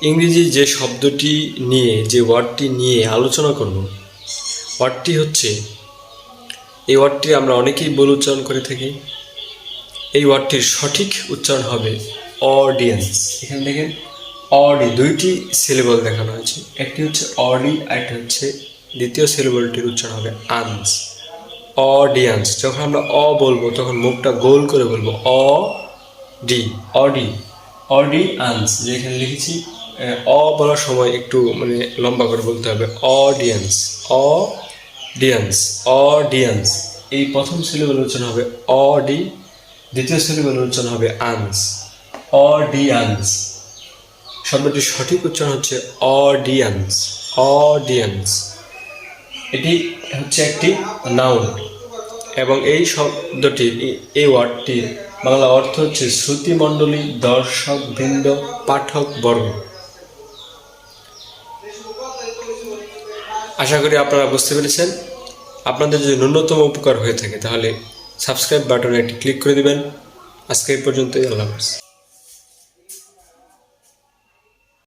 ইংরেজি যে শব্দটি নিয়ে যে ওয়ার্ডটি নিয়ে আলোচনা করব ওয়ার্ডটি হচ্ছে, এই ওয়ার্ডটি আমরা অনেকেই ভুল উচ্চারণ করে থাকি। এই ওয়ার্ডটির সঠিক উচ্চারণ হবে অডিয়েন্স। এখানে দেখেন অডি, দুইটি সিলেবল দেখানো হয়েছে, একটি হচ্ছে অডি, আরেকটি হচ্ছে দ্বিতীয় সিলেবলটির উচ্চারণ হবে আনস, অডিয়েন্স। যখন আমরা অ বলবো তখন মুখটা গোল করে বলবো অ ডি, অডি, অডিয়েন্স। যেখানে লিখেছি অ বলার সময় একটু লম্বা করে বলতে হবে অডিয়েন্স, অডিয়েন্স, অডিয়েন্স। এই প্রথম সিলেবল উচ্চারণ হবে অডি, দ্বিতীয় সিলেবল উচ্চারণ হবে আনস, অডিয়েন্স। শব্দটির সঠিক উচ্চারণ হচ্ছে অডিয়েন্স, অডিয়েন্স। এটি হচ্ছে একটি নাউন এবং এই শব্দটির, এই ওয়ার্ডটির বাংলা অর্থ হচ্ছে শ্রুতিমণ্ডলী, দর্শক বৃন্দ, পাঠক বর্গ। আশা করি আপনারা বুঝতে পেরেছেন। আপনাদের যদি ন্যূনতম উপকার হয়ে থাকে তাহলে সাবস্ক্রাইব বাটনে একটি ক্লিক করে দিবেন। আজকে এই পর্যন্তই, আল্লাহ হাফেজ।